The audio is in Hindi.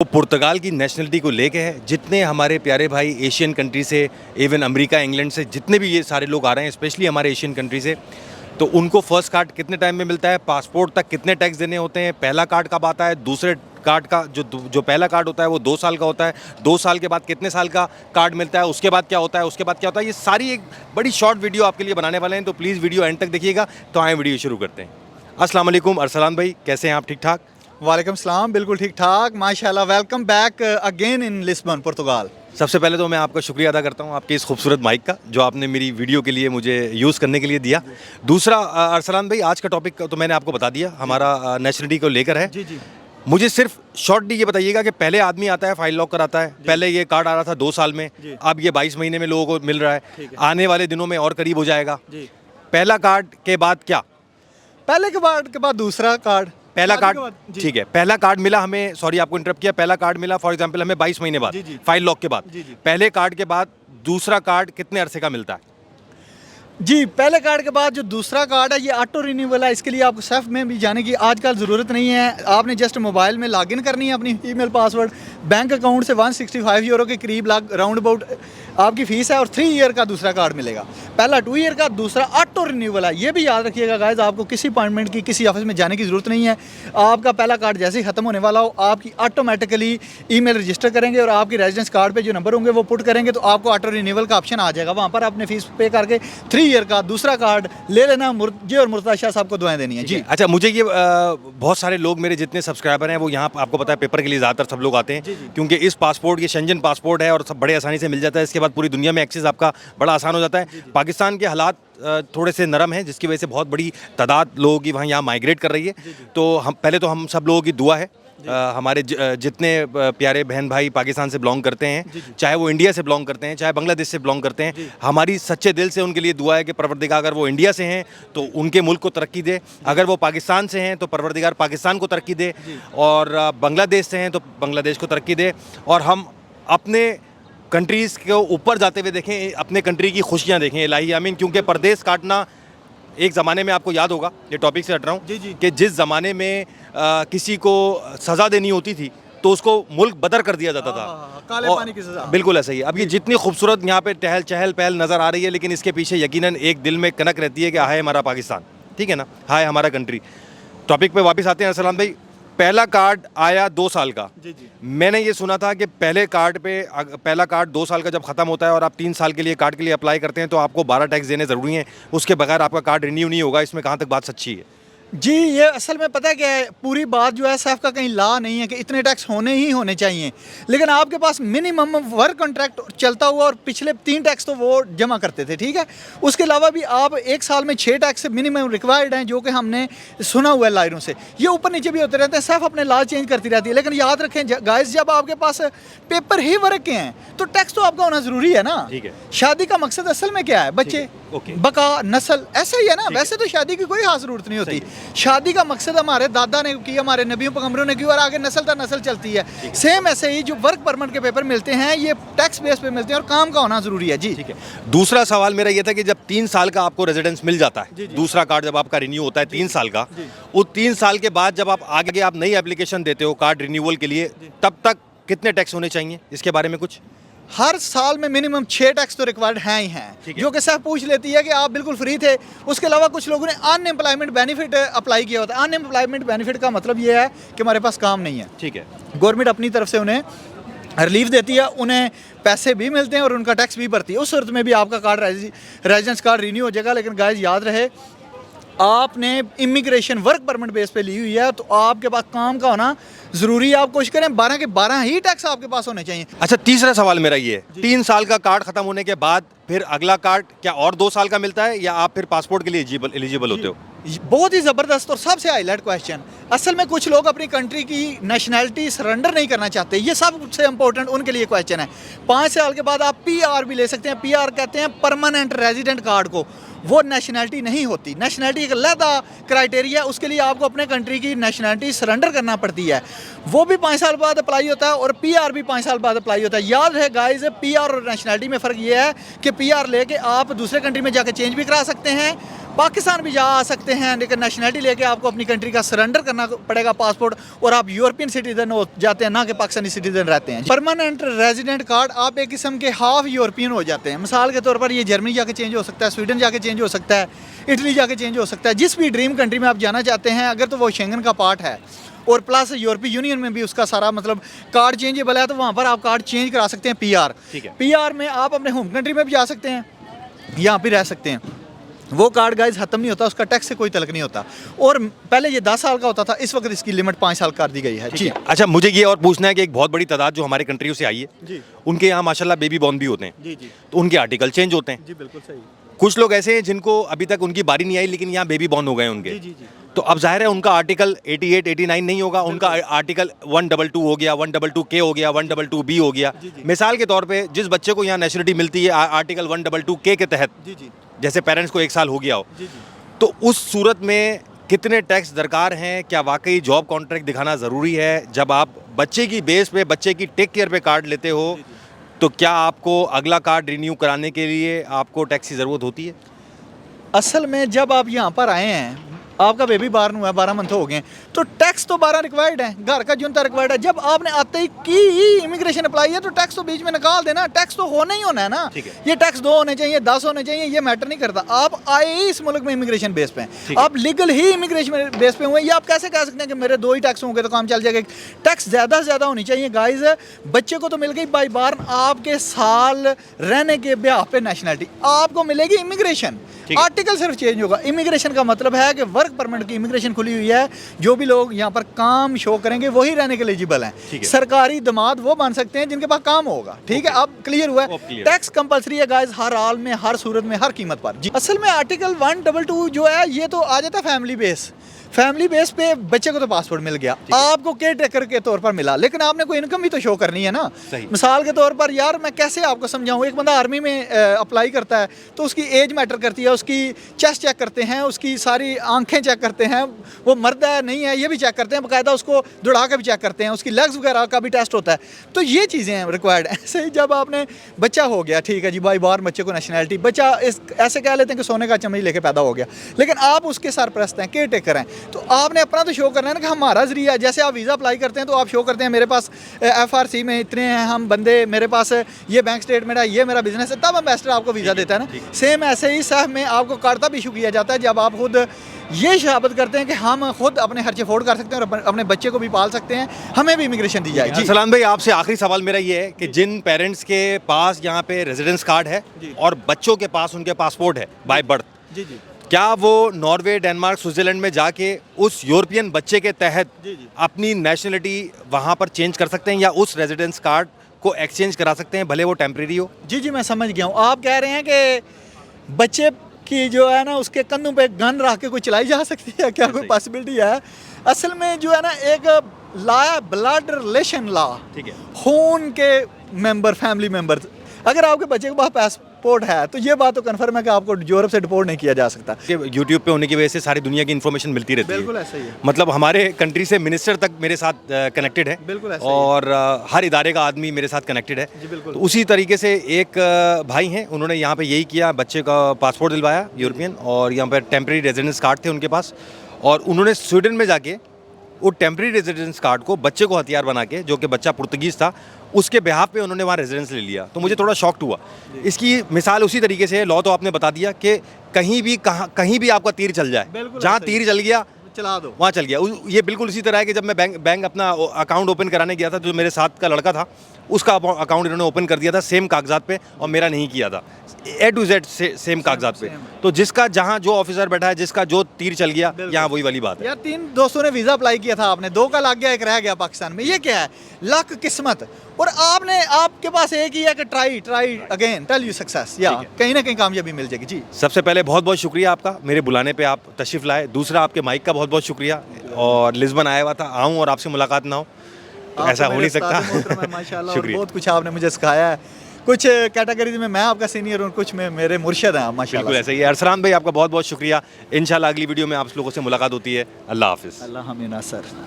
तो पुर्तगाल की नेशनलिटी को लेके है। जितने हमारे प्यारे भाई एशियन कंट्री से, इवन अमेरिका, इंग्लैंड से जितने भी ये सारे लोग आ रहे हैं, स्पेशली हमारे एशियन कंट्री से, तो उनको फर्स्ट कार्ड कितने टाइम में मिलता है, पासपोर्ट तक कितने टैक्स देने होते हैं, पहला कार्ड कब आता है, दूसरे कार्ड का जो पहला कार्ड होता है वो 2 साल का होता है, 2 साल के बाद कितने साल का कार्ड मिलता है, उसके बाद क्या होता है, उसके बाद क्या होता है, ये सारी एक बड़ी शॉर्ट वीडियो आपके लिए बनाने वाले हैं। तो प्लीज़ वीडियो एंड तक देखिएगा। तो आए वीडियो शुरू करते हैं। अस्सलाम वालेकुम अरसलान भाई, कैसे हैं आप? ठीक ठाक? वालेकुम सलाम, बिल्कुल ठीक ठाक माशाल्लाह। Welcome back again in Lisbon, Portugal. सबसे पहले तो मैं आपका शुक्रिया अदा करता हूँ आपके इस खूबसूरत माइक का, जो आपने मेरी वीडियो के लिए मुझे यूज़ करने के लिए दिया। दूसरा अरसलान भाई, आज का टॉपिक तो मैंने आपको बता दिया, हमारा नेशनलिटी को लेकर है। जी जी मुझे सिर्फ शॉर्टली ये बताइएगा कि पहले आदमी आता है, फाइल लॉक कराता है, पहले ये कार्ड आ रहा था 2 साल में, अब ये 22 महीने में लोगों को मिल रहा है, आने वाले दिनों में और करीब हो जाएगा। पहला कार्ड के बाद क्या? पहले के बाद दूसरा कार्ड। पहला कार्ड, ठीक है, पहला कार्ड मिला हमें, सॉरी आपको इंटरप्ट किया, पहला कार्ड मिला फॉर एग्जांपल हमें 22 महीने बाद, फाइल लॉक के बाद। पहले कार्ड के बाद दूसरा कार्ड कितने अरसे का मिलता है? जी, पहले कार्ड के बाद जो दूसरा कार्ड है ये ऑटो रिन्यूअल है। इसके लिए आपको सेफ में भी जाने की आजकल ज़रूरत नहीं है। आपने जस्ट मोबाइल में लॉगिन करनी है अपनी ईमेल पासवर्ड, बैंक अकाउंट से 165 यूरो के करीब राउंड अबाउट आपकी फ़ीस है, और 3 ईयर का दूसरा कार्ड मिलेगा। पहला 2 ईयर का, दूसरा ऑटो रिन्यूअल है। ये भी याद रखिएगा गाइस, आपको किसी अपॉइंटमेंट की, किसी ऑफिस में जाने की ज़रूरत नहीं है। आपका पहला कार्ड जैसे ही ख़त्म होने वाला हो, आपकी ऑटोमेटिकली ईमेल रजिस्टर करेंगे और आपकी रेजिडेंस कार्ड पे जो नंबर होंगे वो पुट करेंगे, तो आपको ऑटो रिन्यूअल का ऑप्शन आ जाएगा। वहाँ पर आपने फ़ीस पे करके 3 ईयर का दूसरा कार्ड ले लेना। मुर्जी और मुर्तज़ा शाह साहब को दुआएं देनी है। जी अच्छा, मुझे ये बहुत सारे लोग, मेरे जितने सब्सक्राइबर हैं, वो यहाँ आपको पता है पेपर के लिए ज़्यादातर सब लोग आते हैं, क्योंकि इस पासपोर्ट, ये शेंजन पासपोर्ट है और सब बड़े आसानी से मिल जाता है। इसके बाद पूरी दुनिया में एक्सेस आपका बड़ा आसान हो जाता है। पाकिस्तान के हालात थोड़े से नरम हैं, जिसकी वजह से बहुत बड़ी तादाद लोगों की वहाँ यहाँ माइग्रेट कर रही है। तो हम सब लोगों की दुआ है, हमारे जितने प्यारे बहन भाई पाकिस्तान से बिलोंग करते हैं, चाहे वो इंडिया से बिलोंग करते हैं, चाहे बांग्लादेश से बिलोंग करते हैं, हमारी सच्चे दिल से उनके लिए दुआ है कि परवरदिगार, अगर वो इंडिया से हैं तो उनके मुल्क को तरक्की दे, अगर वो पाकिस्तान से हैं तो परवरदिगार पाकिस्तान को तरक्की दे, और बांग्लादेश से हैं तो बांग्लादेश को तरक्की दे। और हम अपने कंट्रीज़ के ऊपर जाते हुए देखें, अपने कंट्री की खुशियाँ देखें, इलाही आमीन। क्योंकि परदेश काटना एक ज़माने में, आपको याद होगा, ये टॉपिक से हट रहा हूँ, कि जिस ज़माने में किसी को सज़ा देनी होती थी तो उसको मुल्क बदर कर दिया जाता था, काले पानी की सज़ा। बिल्कुल ऐसा ही। अब ये जितनी खूबसूरत यहाँ पे चहल पहल नज़र आ रही है, लेकिन इसके पीछे यकीनन एक दिल में कनक रहती है कि हाय हमारा पाकिस्तान, ठीक है ना, हाय हमारा कंट्री। टॉपिक पे वापस आते हैं अरसलान भाई। पहला कार्ड आया 2 साल का। मैंने ये सुना था कि पहला कार्ड 2 साल का जब ख़त्म होता है और आप 3 साल के लिए कार्ड के लिए अप्लाई करते हैं तो आपको 12 टैक्स देने ज़रूरी हैं, उसके बगैर आपका कार्ड रिन्यू नहीं होगा। इसमें कहाँ तक बात सच्ची है? जी, ये असल में पता है क्या है, पूरी बात जो है सेफ का कहीं लॉ नहीं है कि इतने टैक्स होने ही होने चाहिए, लेकिन आपके पास मिनिमम वर्क कॉन्ट्रैक्ट चलता हुआ और पिछले 3 टैक्स तो वो जमा करते थे, ठीक है। उसके अलावा भी आप 1 साल में 6 टैक्स मिनिमम रिक्वायर्ड हैं, जो कि हमने सुना हुआ है लायरों से। ये ऊपर नीचे भी होते रहते हैं, सेफ अपने लॉ चेंज करती रहती है। लेकिन याद रखें गाइस, जब आपके पास पेपर ही वर्क के हैं तो टैक्स तो आपका होना ज़रूरी है ना। ठीक है। शादी का मकसद असल में क्या है? बच्चे, बका, नस्ल, ऐसा ही है ना। वैसे तो शादी की कोई खास ज़रूरत नहीं होती। शादी का मकसद हमारे दादा ने की, हमारे नबियों पैगंबरों ने की, और आगे नस्ल दर नस्ल चलती है। सेम ऐसे ही जो वर्क परमिट के पेपर मिलते हैं, ये टैक्स बेस पे मिलते हैं और काम का होना ज़रूरी है। जी ठीक है। दूसरा सवाल मेरा ये था कि जब 3 साल का आपको रेजिडेंस मिल जाता है, दूसरा कार्ड जब आपका रिन्यू होता है 3 साल का, वो 3 साल के बाद जब आप आगे आप नई एप्लीकेशन देते हो कार्ड रिन्यूअल के लिए, तब तक कितने टैक्स होने चाहिए? इसके बारे में कुछ? हर साल में मिनिमम 6 टैक्स तो रिक्वायर्ड हैं ही हैं, जो कि सब पूछ लेती है कि आप बिल्कुल फ्री थे। उसके अलावा कुछ लोगों ने अनएम्प्लॉयमेंट बेनिफिट अप्लाई किया होता है। अनएम्प्लॉयमेंट बेनिफिट का मतलब ये है कि हमारे पास काम नहीं है, ठीक है। गवर्नमेंट अपनी तरफ से उन्हें रिलीफ देती है, उन्हें पैसे भी मिलते हैं और उनका टैक्स भी भरती है। उस सूरत में भी आपका कार्ड, रेजिडेंस कार्ड रिन्यू हो जाएगा। लेकिन गाइस याद रहे, आपने इमिग्रेशन वर्क परमिट बेस पे ली हुई है तो आपके पास काम का होना ज़रूरी है। आप कोशिश करें 12 के 12 ही टैक्स आपके पास होने चाहिए। अच्छा, तीसरा सवाल मेरा ये है, 3 साल का कार्ड खत्म होने के बाद फिर अगला कार्ड क्या और 2 साल का मिलता है, या आप फिर पासपोर्ट के लिए एलिजिबल होते हो? बहुत ही ज़बरदस्त और सबसे हाईलाइट क्वेश्चन। असल में कुछ लोग अपनी कंट्री की नेशनैलिटी सरेंडर नहीं करना चाहते। ये सबसे इंपॉर्टेंट उनके लिए क्वेश्चन है। 5 साल के बाद आप PR भी ले सकते हैं। PR कहते हैं परमानेंट रेजिडेंट कार्ड को। वो नेशनैलिटी नहीं होती। नेशनैलिटी एक अलहदा क्राइटेरिया, उसके लिए आपको अपने कंट्री की नेशनैलिटी सरेंडर करना पड़ती है। वो भी 5 साल बाद अप्लाई होता है और PR भी 5 साल बाद अप्लाई होता है। याद है गाइस, PR और नेशनैलिटी में फ़र्क ये है कि PR लेके आप दूसरे कंट्री में जाके चेंज भी करा सकते हैं, पाकिस्तान भी जा आ सकते हैं, लेकिन नेशनैलिटी लेके आपको अपनी कंट्री का सरेंडर करना पड़ेगा पासपोर्ट, और आप यूरोपियन सिटीजन हो जाते हैं, ना कि पाकिस्तानी सिटीजन रहते हैं। परमानेंट रेजिडेंट कार्ड, आप एक किस्म के हाफ यूरोपियन हो जाते हैं। मिसाल के तौर पर ये जर्मनी जाके चेंज हो सकता है, स्वीडन जाके चेंज हो सकता है, इटली जाके चेंज हो सकता है। जिस भी ड्रीम कंट्री में आप जाना चाहते हैं, अगर तो वो शेंगन का पार्ट है और प्लस यूरोपीय यूनियन में भी उसका सारा मतलब कार्ड चेंजेबल है, तो वहाँ पर आप कार्ड चेंज करा सकते हैं। PR, ठीक है। PR में आप अपने होम कंट्री में भी जा सकते हैं, यहाँ भी रह सकते हैं। वो कार्ड गाइस ख़त्म नहीं होता, उसका टैक्स से कोई तलक नहीं होता। और पहले ये 10 साल का होता था, इस वक्त इसकी लिमिट 5 साल कर दी गई है। जी अच्छा, मुझे ये और पूछना है कि एक बहुत बड़ी तादाद जो हमारे कंट्रियों से आई है जी उनके यहाँ माशाल्लाह बेबी बॉर्न भी होते हैं, जी जी तो उनके आर्टिकल चेंज होते हैं। जी बिल्कुल सही। कुछ लोग ऐसे हैं जिनको अभी तक उनकी बारी नहीं आई लेकिन यहाँ बेबी बॉर्न हो गए उनके, जी जी जी तो अब जाहिर है उनका आर्टिकल 88, 89 नहीं होगा, उनका आर्टिकल 122 हो गया, 122K हो गया, 122B हो गया। जी, जी। मिसाल के तौर पे जिस बच्चे को यहाँ नेशनलिटी मिलती है आर्टिकल 122K के तहत, जी जी जैसे पेरेंट्स को 1 साल हो गया हो, जी जी तो उस सूरत में कितने टैक्स दरकार हैं? क्या वाकई जॉब कॉन्ट्रैक्ट दिखाना ज़रूरी है? जब आप बच्चे की बेस पे, बच्चे की टेक केयर पे कार्ड लेते हो, तो क्या आपको अगला कार्ड रिन्यू कराने के लिए आपको टैक्स की ज़रूरत होती है? असल में जब आप यहाँ पर आए हैं, आपका बेबी बार हुआ है, 12 मंथ हो गए, तो टैक्स तो 12 रिक्वायर्ड है, घर का जुनता रिक्वायर्ड है। जब आपने आते ही की इमिग्रेशन अप्लाई है, तो टैक्स तो बीच में निकाल देना, टैक्स तो होना ही होना है ना। ठीक है। ये टैक्स 2 होने चाहिए, 10 होने चाहिए, ये मैटर नहीं करता। आप आए ही इस मुल्क में इमिग्रेशन बेस पे हैं, आप लीगल ही इमिग्रेशन बेस पे हुए। ये आप कैसे कह सकते हैं कि मेरे 2 ही टैक्स होंगे तो काम चल जाएगा? टैक्स ज़्यादा से ज़्यादा होनी चाहिए गाइज। बच्चे को तो मिल गई बाई बार आपके साल रहने के ब्याह पे नेशनलिटी, आपको मिलेगी इमिग्रेशन, आर्टिकल सिर्फ चेंज होगा। इमिग्रेशन का मतलब है कि वर्क परमिट की इमिग्रेशन खुली हुई है, जो भी लोग यहाँ पर काम शो करेंगे वही रहने के एलिजिबल हैं। सरकारी दामाद वो बन सकते हैं जिनके पास काम होगा। ठीक है, अब क्लियर हुआ है। टैक्स कंपलसरी है गाइस, हर हाल में, हर सूरत में, हर कीमत पर। जी, असल में आर्टिकल 122 जो है ये तो आ जाता है फैमिली बेस। फैमिली बेस पे बच्चे को तो पासपोर्ट मिल गया, आपको केयर टेकर के तौर पर मिला, लेकिन आपने कोई इनकम भी तो शो करनी है ना। मिसाल के तौर पर यार मैं कैसे आपको समझाऊं, एक बंदा आर्मी में अप्लाई करता है तो उसकी एज मैटर करती है, उसकी चेस्ट चेक करते हैं, उसकी सारी आंखें चेक करते हैं, वो मर्द है नहीं है ये भी चेक करते हैं, बाकायदा उसको दौड़ा के भी चेक करते हैं, उसकी लेग्स वगैरह का भी टेस्ट होता है। तो ये चीज़ें हैं रिक्वायर्ड। ऐसे ही जब आपने बच्चा हो गया, ठीक है जी, बाई बार बच्चे को नेशनैलिटी, बच्चा ऐसे कह लेते हैं कि सोने का चम्मच लेके पैदा हो गया, लेकिन आप उसके सरपरस्त हैं, केयर टेकर हैं, तो आपने अपना तो शो करना है ना कि हमारा जरिया। जैसे आप वीज़ा अप्लाई करते हैं तो आप शो करते हैं मेरे पास FRC में इतने हैं हम बंदे, मेरे पास ये बैंक स्टेटमेंट है, ये मेरा बिजनेस है, तब एम्बेसडर आपको वीज़ा देता है ना। सेम ऐसे ही SAF में आपको कार्ड तब इशू किया जाता है जब आप खुद ये साबित करते हैं कि हम खुद अपने खर्चे अफोर्ड कर सकते हैं और अपने बच्चे को भी पाल सकते हैं, हमें भी इमिग्रेशन दी जाए। जी सलाम भाई, आपसे आखिरी सवाल मेरा ये है कि जिन पेरेंट्स के पास यहाँ पे रेजिडेंस कार्ड है और बच्चों के पास उनके पासपोर्ट है बाय बर्थ, जी जी, क्या वो नॉर्वे, डेनमार्क, स्विट्जरलैंड में जाके उस यूरोपियन बच्चे के तहत अपनी नेशनलिटी वहाँ पर चेंज कर सकते हैं या उस रेजिडेंस कार्ड को एक्सचेंज करा सकते हैं, भले वो टेम्प्रेरी हो? जी जी, मैं समझ गया हूँ। आप कह रहे हैं कि बच्चे की जो है ना उसके कंधों पे गन रख के कोई चलाई जा सकती है, क्या कोई पॉसिबिलिटी है? असल में जो है ना एक लॉ है ब्लड रिलेशन लॉ, ठीक है, खून के मेंबर, फैमिली मेंबर, अगर आपके बच्चे के पास पासपोर्ट है तो ये बात तो कन्फर्म है कि आपको यूरोप से डिपोर्ट नहीं किया जा सकता। यूट्यूब पे होने की वजह से सारी दुनिया की इन्फॉर्मेशन मिलती रहती है। बिल्कुल ऐसा ही है। मतलब हमारे कंट्री से मिनिस्टर तक मेरे साथ कनेक्टेड है। बिल्कुल ऐसा और हर इदारे का आदमी मेरे साथ कनेक्टेड है। जी बिल्कुल। तो उसी तरीके से एक भाई हैं, उन्होंने यहाँ पे यही किया, बच्चे का पासपोर्ट दिलवाया यूरोपियन, और यहाँ पर टेम्प्रेरी रेजिडेंस कार्ड थे उनके पास, और उन्होंने स्वीडन में जाके वो टेम्प्रेरी रेजिडेंस कार्ड को बच्चे को हथियार बना के, जो कि बच्चा पुर्तगीज़ था, उसके बिहाफ पे उन्होंने वहाँ रेजिडेंस ले लिया। तो मुझे थोड़ा शॉक्ड हुआ। इसकी मिसाल उसी तरीके से है, लॉ तो आपने बता दिया कि कहीं भी आपका तीर चल जाए, जहाँ तीर चल गया चला दो, वहाँ चल गया। ये बिल्कुल उसी तरह है कि जब मैं बैंक अपना अकाउंट ओपन कराने गया था, जो मेरे साथ का लड़का था उसका अकाउंट इन्होंने ओपन कर दिया था सेम कागजात पे, और मेरा नहीं किया था, A to Z सेम कागजात पे। तो जिसका जहाँ जो ऑफिसर बैठा है, जिसका जो तीर चल गया, यहाँ वही वाली बात है। यार 3 दोस्तों ने वीज़ा अप्लाई किया था, आपने 2 का लग गया, 1 रह गया पाकिस्तान में। ये क्या है? लक, किस्मत। और आपके पास एक ही है कि try again tell you success, या कहीं ना कहीं कामयाबी मिल जाएगी। जी, सबसे पहले बहुत बहुत शुक्रिया आपका, मेरे बुलाने पे आप तशरीफ़ लाए। दूसरा, आपके माइक का बहुत बहुत शुक्रिया, और लिस्बन आया हुआ था, आऊँ और आपसे मुलाकात ना हो तो ऐसा हो नहीं सकता। माशाल्लाह, बहुत कुछ आपने मुझे सिखाया है, कुछ कैटेगरीज में मैं आपका सीनियर हूँ, कुछ में मेरे मुर्शद हैं आप बिल्कुल माशाल्लाह। ऐसा ही है। अरसलान भाई आपका बहुत बहुत शुक्रिया। इंशाल्लाह अगली वीडियो में आप लोगों से मुलाकात होती है। अल्लाह हाफिज़। अल्लाह हमीना सर।